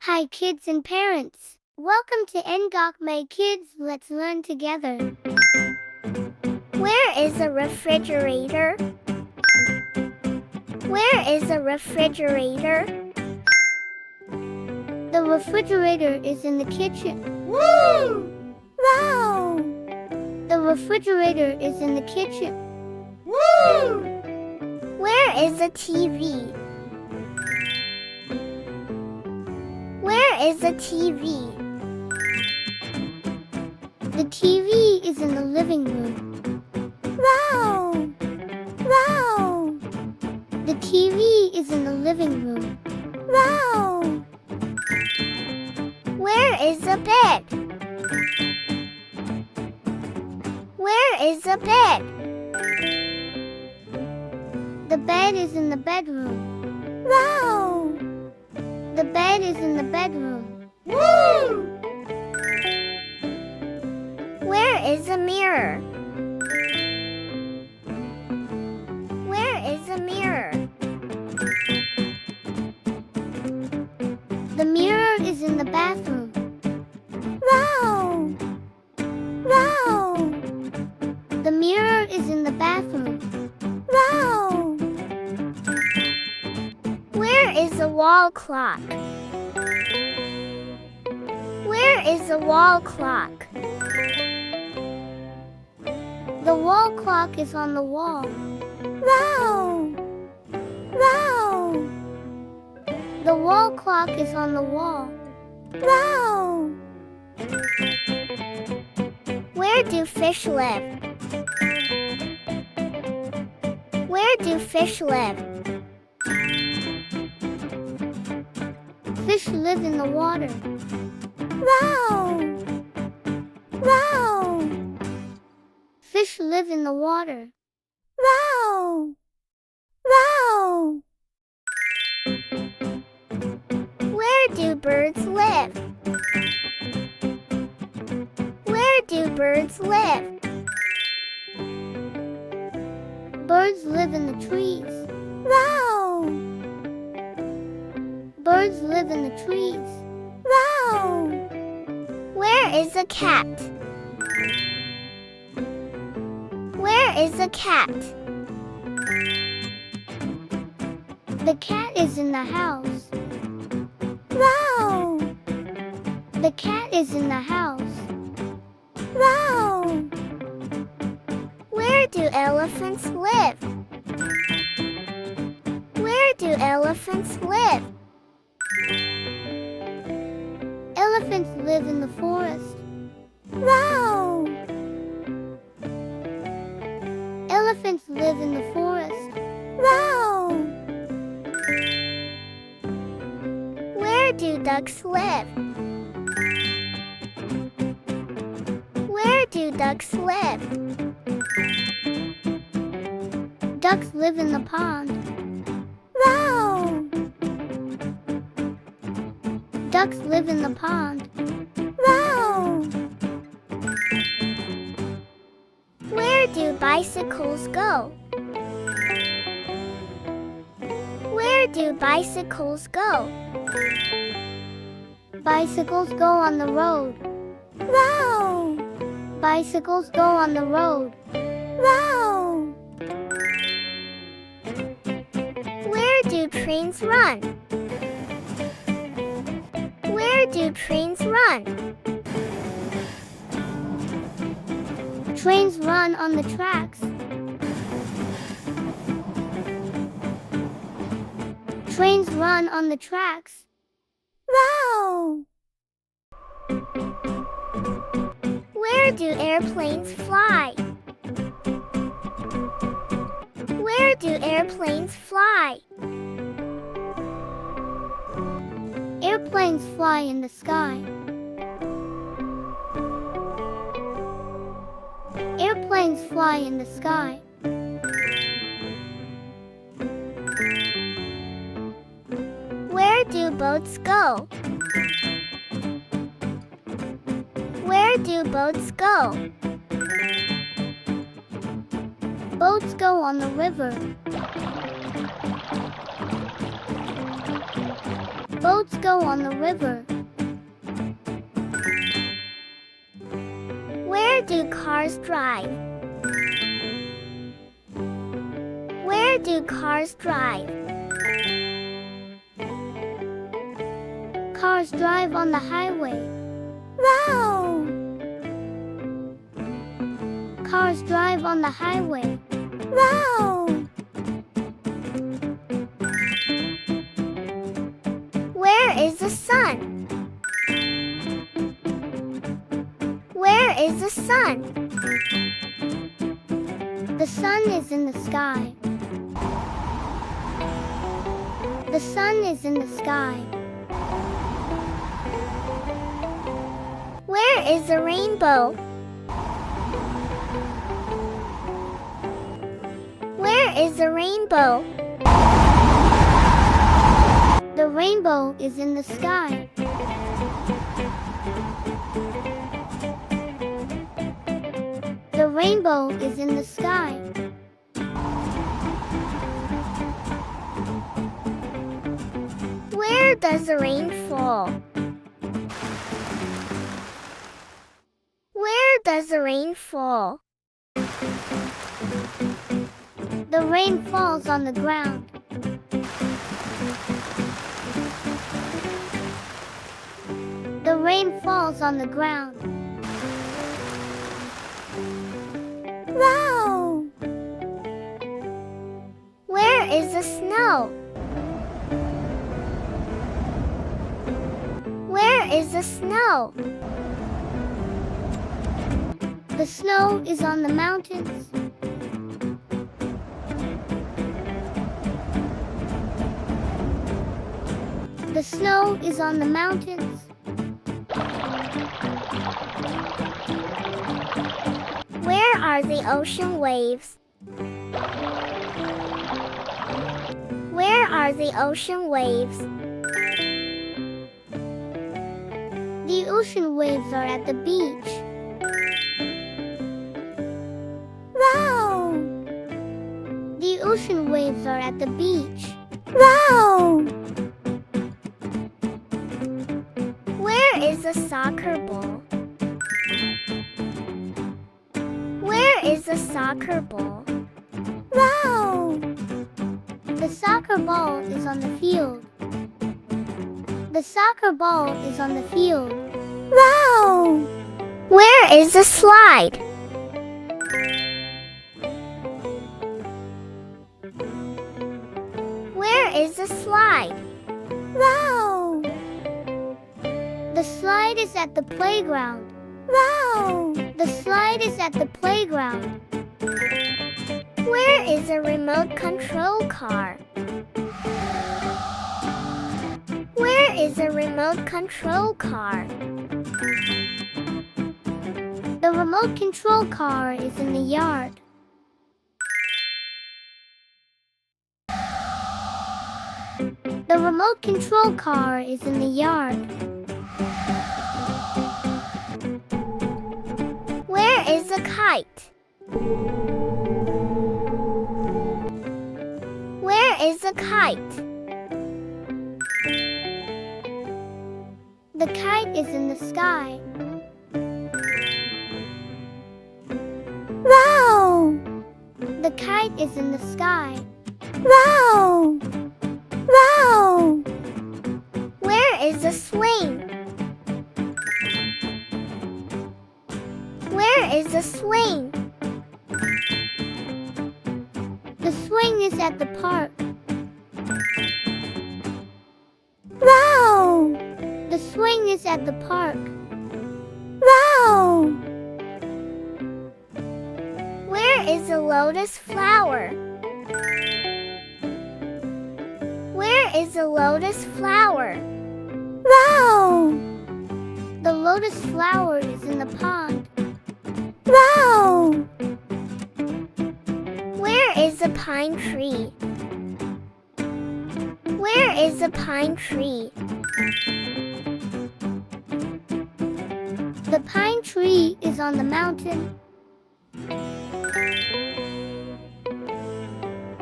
Hi kids and parents. Welcome to Ngok Kids. Let's learn together. Where is a refrigerator? Where is a refrigerator? The refrigerator is in the kitchen. Woo! Wow! The refrigerator is in the kitchen. Woo! Where is a TV? Where is a TV? The TV is in the living room. Wow! Wow! The TV is in the living room. Wow! Where is a bed? Where is a bed? The bed is in the bedroom. Wow! The bed is in the bedroom. Woo! Where is a mirror? Where is a mirror? The mirror is in the bathroom. Wow! Wow! The mirror is in the bathroom. Wow! Where is a wall clock? Where is a wall clock? The wall clock is on the wall. Wow! Wow! The wall clock is on the wall. Wow! Where do fish live? Where do fish live? Fish live in the water. Wow! Wow! Fish live in the water. Wow! Wow! Where do birds live? Where do birds live? Birds live in the trees. Wow! Birds live in the trees. Wow! Where is a cat? Where is a cat? The cat is in the house. Wow! The cat is in the house. Wow! Where do elephants live? Where do elephants live? Elephants live in the forest. Wow! Elephants live in the forest. Wow! Where do ducks live? Where do ducks live? Ducks live in the pond. Wow! Ducks live in the pond. Wow! Where do bicycles go? Where do bicycles go? Bicycles go on the road. Wow! Bicycles go on the road. Wow! Where do trains run? Where do trains run? Trains run on the tracks. Trains run on the tracks. Wow! Where do airplanes fly? Where do airplanes fly? Airplanes fly in the sky. Airplanes fly in the sky. Where do boats go? Where do boats go? Boats go on the river. boats go on the river? Where do cars drive? Where do cars drive? Cars drive on the highway. Wow! Cars drive on the highway. Wow! Where is the sun? Where is the sun? The sun is in the sky. The sun is in the sky. Where is the rainbow? Where is the rainbow? The rainbow is in the sky. The rainbow is in the sky. Where does the rain fall? Where does the rain fall? The rain falls on the ground. The rain falls on the ground. Wow! Where is the snow? Where is the snow? The snow is on the mountains. The snow is on the mountains. Where are the ocean waves? Where are the ocean waves? The ocean waves are at the beach. Wow! The ocean waves are at the beach. Wow! Where is the soccer ball? Where is the soccer ball? Wow! The soccer ball is on the field. The soccer ball is on the field. Wow! Where is the slide? Where is the slide? Wow! The slide is at the playground. Wow! The slide is at the playground. Where is a remote control car? Where is a remote control car? The remote control car is in the yard. The remote control car is in the yard. Where is the kite? Where is the kite? The kite is in the sky. Wow! The kite is in the sky. Wow! Wow! Where is the swing? Where is the swing? The swing is at the park. Wow! The swing is at the park. Wow! Where is the lotus flower? Where is the lotus flower? Wow! The lotus flower is in the pond. Wow! Where is the pine tree? Where is the pine tree? The pine tree is on the mountain.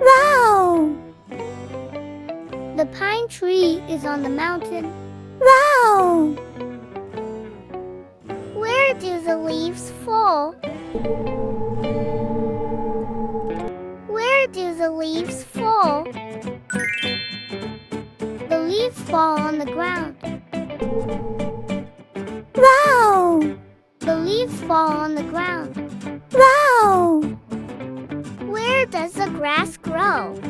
Wow! The pine green tree is on the mountain. Wow! Where do the leaves fall? Where do the leaves fall? The leaves fall on the ground. Wow! The leaves fall on the ground. Wow! Where does the grass grow?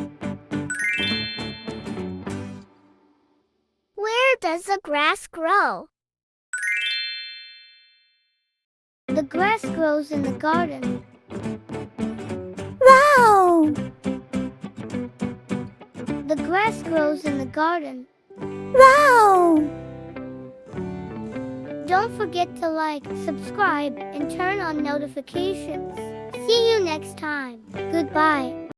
Where does the grass grow? The grass grows in the garden. Wow! The grass grows in the garden. Wow! Don't forget to like, subscribe, and turn on notifications. See you next time. Goodbye.